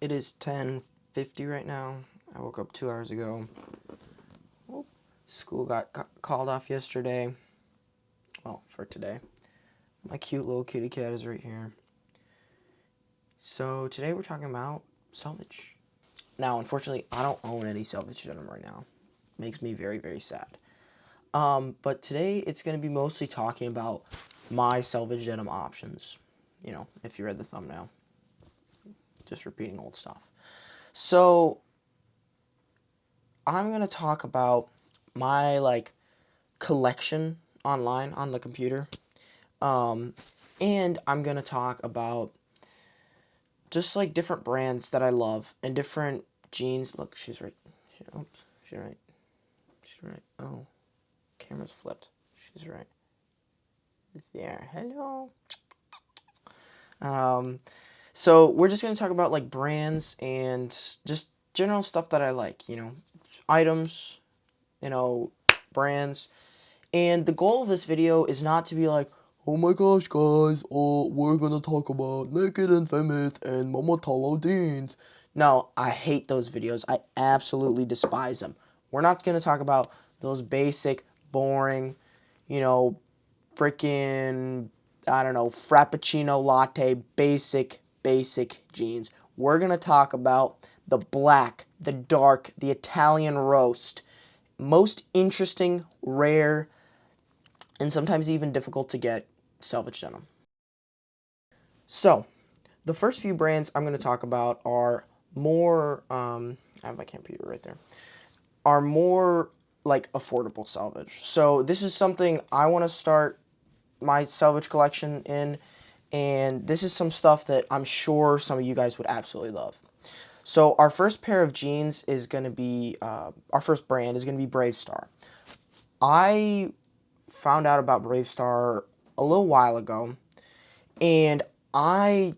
It is 10:50 right now. I woke up 2 hours ago. School got called off yesterday. Well, for today. My cute little kitty cat is right here. So today we're talking about Selvedge. Now, unfortunately, I don't own any Selvedge denim right now. Makes me very, very sad. But today it's going to be mostly talking about my Selvedge denim options. You know, if you read the thumbnail. Just repeating old stuff. So I'm going to talk about my collection online on the computer. And I'm going to talk about just like different brands that I love and different jeans. Look, she's right. Oops, she's right. She's right. Oh, camera's flipped. She's right. There. Hello. So we're just going to talk about like brands and just general stuff that I like, items, brands. And the goal of this video is not to be like, oh my gosh, guys, we're gonna talk about Naked and Famous and Momotaro jeans. No, I hate those videos. I absolutely despise them. We're not gonna talk about those basic, boring, freaking, I don't know, Frappuccino latte, basic jeans. We're gonna talk about the black, the dark, the Italian roast, most interesting, rare, and sometimes even difficult to get Selvedge denim. So, the first few brands I'm going to talk about are more, I have my computer right there, are more like affordable Selvedge. So this is something I want to start my Selvedge collection in, and this is some stuff that I'm sure some of you guys would absolutely love. So our first pair of jeans is going to be, our first brand is going to be Bravestar. I found out about Bravestar a little while ago, and I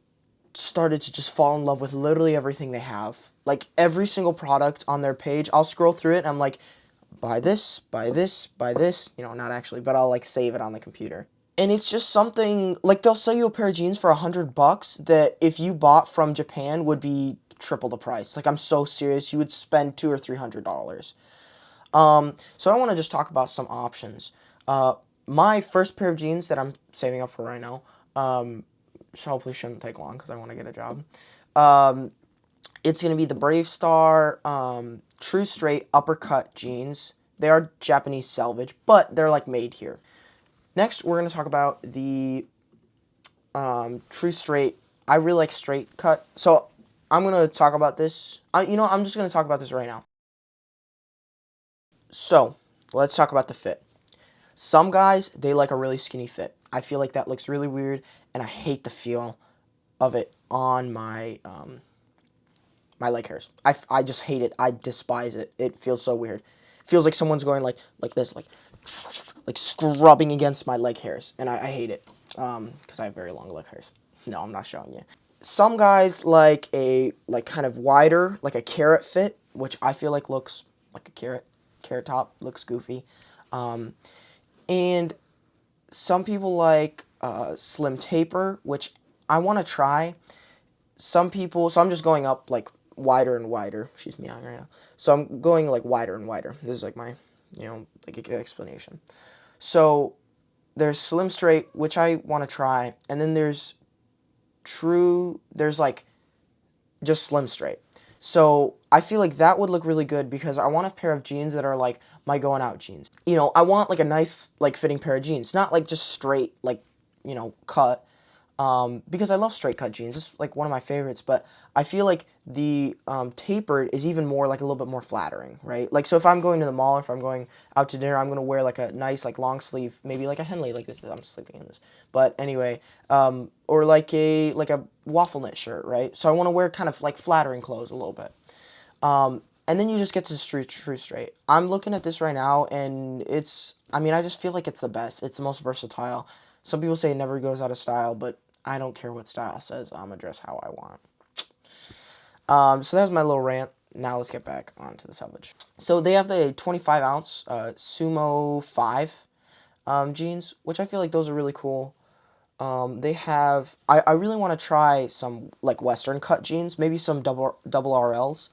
started to just fall in love with literally everything they have. Like every single product on their page, I'll scroll through it and I'm like, buy this, buy this, buy this. Not actually, but I'll like save it on the computer. And it's just something, like they'll sell you a pair of jeans for $100 that if you bought from Japan would be triple the price. Like I'm so serious, you would spend $200 or $300. So I want to just talk about some options. My first pair of jeans that I'm saving up for right now, hopefully shouldn't take long because I want to get a job. It's going to be the Bravestar True Straight Uppercut jeans. They are Japanese Selvedge, but they're like made here. Next, we're going to talk about the True Straight. I really like straight cut, so I'm going to talk about this. I'm just going to talk about this right now. So, let's talk about the fit. Some guys, they like a really skinny fit. I feel like that looks really weird, and I hate the feel of it on my my leg hairs. I just hate it. I despise it. It feels so weird. It feels like someone's going like this, like scrubbing against my leg hairs, and I hate it because I have very long leg hairs. No, I'm not showing you. Some guys like a kind of wider, like a carrot fit, which I feel like looks like a carrot top, looks goofy. And some people like slim taper, which I want to try. Some people, so I'm just going up like wider and wider. She's meowing right now. So I'm going like wider and wider. This is like my, like a explanation. So there's slim straight, which I want to try. And then there's like just slim straight. So I feel like that would look really good because I want a pair of jeans that are like my going out jeans. I want like a nice like fitting pair of jeans, not like just straight like, cut. Because I love straight cut jeans. It's like one of my favorites, but I feel like the tapered is even more like a little bit more flattering, right? Like so if I'm going to the mall, if I'm going out to dinner, I'm going to wear like a nice like long sleeve, maybe like a Henley like this. I'm sleeping in this. But anyway, or like a waffle knit shirt, right? So I want to wear kind of like flattering clothes a little bit. And then you just get to true straight. I'm looking at this right now, and I just feel like it's the best. It's the most versatile. Some people say it never goes out of style, but I don't care what style says. I'm going to dress how I want. So that was my little rant. Now let's get back onto the Selvedge. So they have the 25-ounce Sumo 5 jeans, which I feel like those are really cool. They have. I really want to try some like Western cut jeans, maybe some double RLs,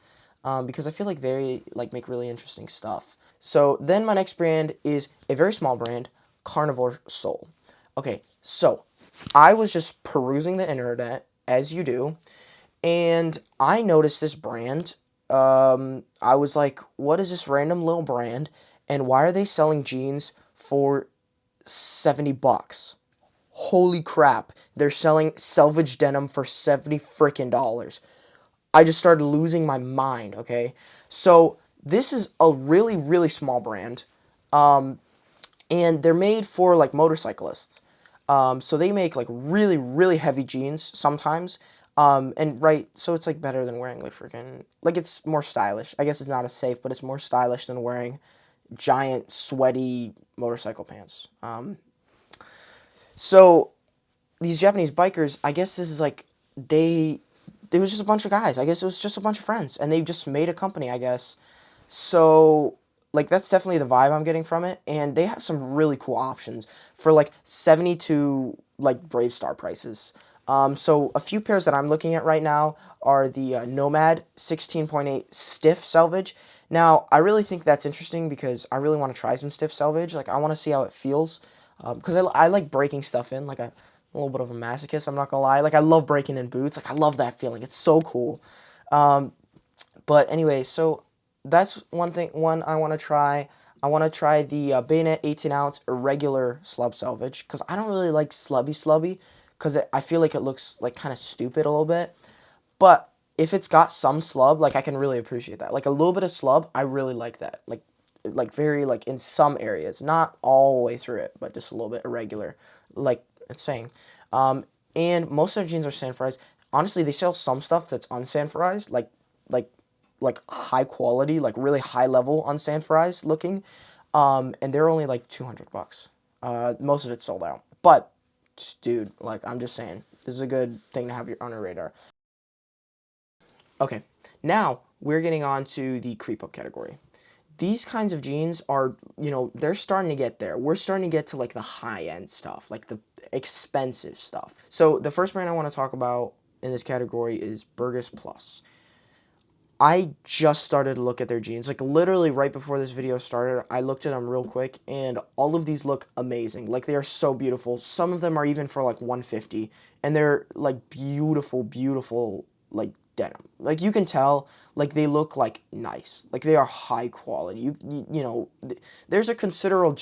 because I feel like they like make really interesting stuff. So then my next brand is a very small brand, Carnivore Soul. Okay, so I was just perusing the internet as you do, and I noticed this brand. I was like, what is this random little brand, and why are they selling jeans for $70? Holy crap, they're selling Selvedge denim for 70 freaking dollars. I just started losing my mind, okay? So, this is a really, really small brand, and they're made for like motorcyclists. So they make like really, really heavy jeans sometimes. And right, so it's like better than wearing like freaking, like it's more stylish. I guess it's not as safe, but it's more stylish than wearing giant, sweaty motorcycle pants. So these Japanese bikers, I guess this is like they it was just a bunch of guys. I guess it was just a bunch of friends and they just made a company, I guess. So like that's definitely the vibe I'm getting from it, and they have some really cool options for like 72 like Brave Star prices. So a few pairs that I'm looking at right now are the Nomad 16.8 stiff selvage. Now, I really think that's interesting because I really want to try some stiff selvage. Like, I want to see how it feels. Because I like breaking stuff in. Like, I'm a little bit of a masochist, I'm not going to lie. Like, I love breaking in boots. Like, I love that feeling. It's so cool. But anyway, so that's one I want to try. I want to try the Bayonet 18 ounce irregular slub selvage because I don't really like slubby because I feel like it looks like kind of stupid a little bit. But if it's got some slub, like I can really appreciate that. Like a little bit of slub, I really like that. Like very like in some areas, not all the way through it, but just a little bit irregular, like it's saying. And most of their jeans are sanforized. Honestly, they sell some stuff that's unsanforized, like like high quality, like really high level unsanforized looking, and they're only like $200. Most of it's sold out, but dude, like I'm just saying, this is a good thing to have on your radar. Okay, now we're getting on to the creep up category. These kinds of jeans are, they're starting to get there. We're starting to get to like the high end stuff, like the expensive stuff. So the first brand I want to talk about in this category is Burgess Plus. I just started to look at their jeans. Like literally right before this video started, I looked at them real quick and all of these look amazing. Like they are so beautiful. Some of them are even for like 150 and they're like beautiful, beautiful like denim. Like you can tell like they look like nice. Like they are high quality. There's a considerable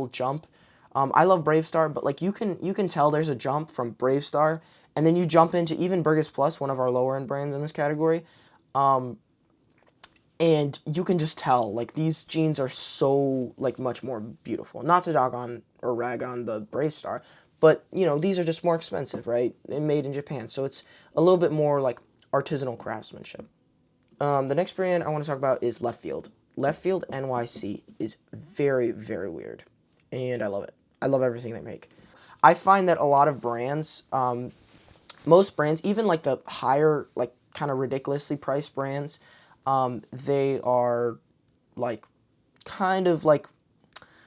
jump. I love Brave Star, but like you can tell there's a jump from Brave Star and then you jump into even Burgess Plus, one of our lower end brands in this category. And you can just tell, like, these jeans are so, like, much more beautiful. Not to dog on or rag on the Brave Star, but, these are just more expensive, right? And made in Japan. So it's a little bit more, like, artisanal craftsmanship. The next brand I want to talk about is Left Field. Left Field NYC is very, very weird. And I love it. I love everything they make. I find that a lot of brands, most brands, even like the higher, like kind of ridiculously priced brands, they are like kind of like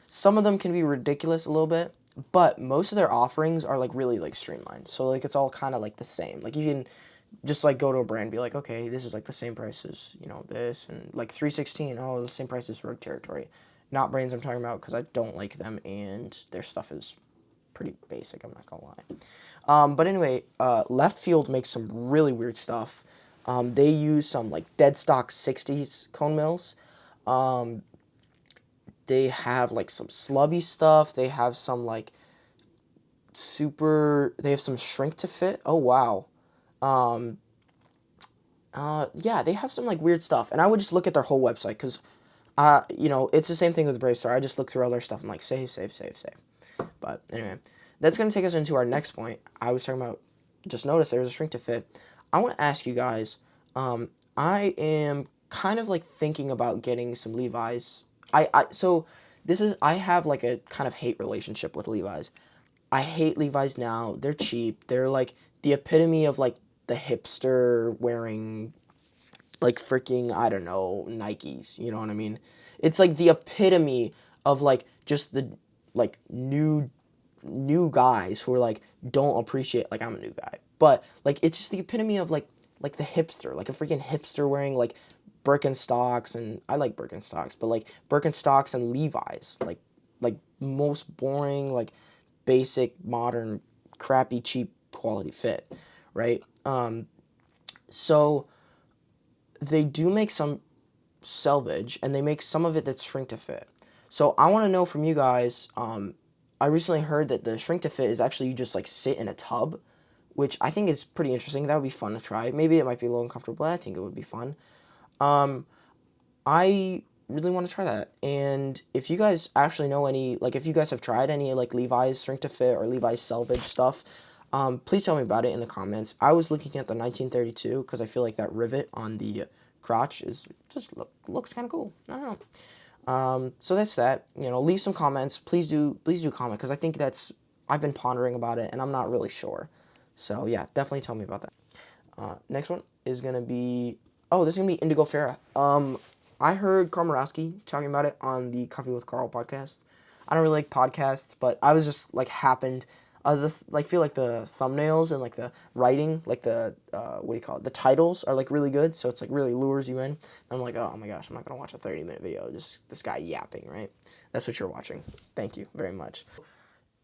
some of them can be ridiculous a little bit, but most of their offerings are like really like streamlined. So like it's all kind of like the same. Like you can just like go to a brand and be like, okay, this is like the same price as this, and like 316, oh, the same price as Rogue Territory. Not brands I'm talking about because I don't like them and their stuff is pretty basic, I'm not gonna lie. But anyway, Left Field makes some really weird stuff. They use some like dead stock 60s cone mills. They have like some slubby stuff. They have some like they have some shrink to fit. Oh wow. Yeah, they have some like weird stuff. And I would just look at their whole website because, it's the same thing with Brave Star. I just look through all their stuff. I'm like, save, save, save, save. But anyway, that's going to take us into our next point. I was talking about, just notice there's a shrink to fit. I want to ask you guys, I am kind of like thinking about getting some Levi's. I have like a kind of hate relationship with Levi's. I hate Levi's now. They're cheap. They're like the epitome of like the hipster wearing like freaking, I don't know, Nikes, you know what I mean? It's like the epitome of like just the like new new guys who are like don't appreciate, like, I'm a new guy, but like it's just the epitome of like the hipster, like a freaking hipster wearing like Birkenstocks, and I like Birkenstocks, but like Birkenstocks and Levi's, like most boring, like basic modern crappy cheap quality fit, right? So they do make some selvage, and they make some of it that's shrink to fit. So I want to know from you guys. I recently heard that the shrink to fit is actually you just like sit in a tub, which I think is pretty interesting. That would be fun to try. Maybe it might be a little uncomfortable, but I think it would be fun. I really want to try that. And if you guys actually know any, like if you guys have tried any like Levi's shrink to fit or Levi's selvage stuff, please tell me about it in the comments. I was looking at the 1932 because I feel like that rivet on the crotch is just looks kind of cool. I don't know. So that's that. You know, leave some comments. Please do comment, because I think I've been pondering about it and I'm not really sure. So yeah, definitely tell me about that. Next one is gonna be, oh, this is gonna be Indigo Farah. I heard Carl Morawski talking about it on the Coffee with Carl podcast. I don't really like podcasts, but I was just like happened. Feel like the thumbnails and like the writing, like the what do you call it? The titles are like really good, so it's like really lures you in. And I'm like, oh my gosh, I'm not gonna watch a 30-minute video. Just this guy yapping, right? That's what you're watching. Thank you very much.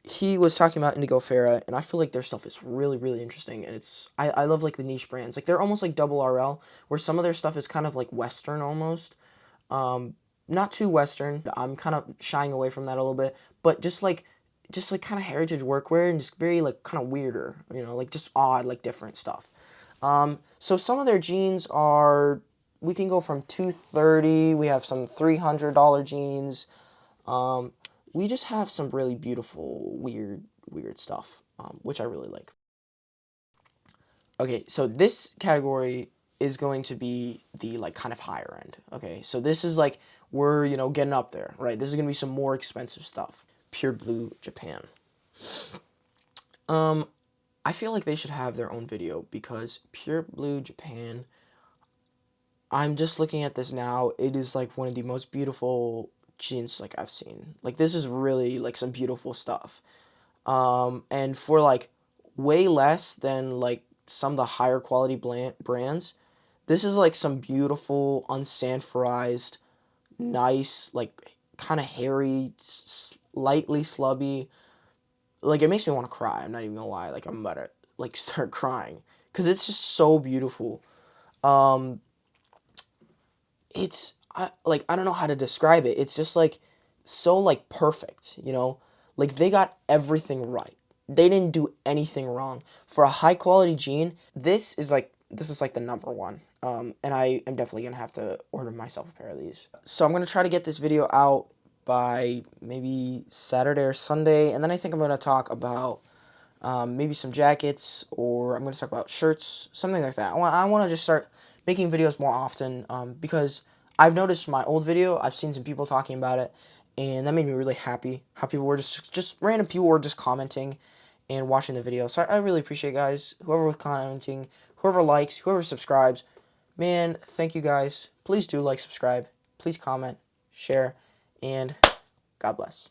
He was talking about Indigo Farah, and I feel like their stuff is really, really interesting, and I love like the niche brands. Like they're almost like double RL, where some of their stuff is kind of like Western almost. Not too Western. I'm kind of shying away from that a little bit, but just like kind of heritage workwear, and just very like kind of weirder, you know, like just odd, like different stuff. So some of their jeans are, we can go from $230. We have some $300 jeans. We just have some really beautiful, weird stuff, which I really like. Okay, so this category is going to be the like kind of higher end. Okay, so this is like we're getting up there, right? This is gonna be some more expensive stuff. Pure Blue Japan. I feel like they should have their own video, because Pure Blue Japan, I'm just looking at this now. It is like one of the most beautiful jeans like I've seen. Like this is really like some beautiful stuff. And for like way less than like some of the higher quality brands, this is like some beautiful unsanforized, nice, like kind of hairy, slightly slubby. Like it makes me want to cry. I'm not even gonna lie. Like I'm about to like start crying because it's just so beautiful. Um, I don't know how to describe it. It's just like so like perfect, Like they got everything right. They didn't do anything wrong. For a high quality jean, this is like the number one. And I am definitely gonna have to order myself a pair of these. So I'm gonna try to get this video out by maybe Saturday or Sunday, and then I think I'm gonna talk about maybe some jackets, or I'm going to talk about shirts, something like that. I want to just start making videos more often, because I've noticed my old video, I've seen some people talking about it, and that made me really happy. How people were just random people were just commenting and watching the video. So I really appreciate guys, whoever was commenting, whoever likes, whoever subscribes. Man, thank you guys. Please do like, subscribe. Please comment, share, and God bless.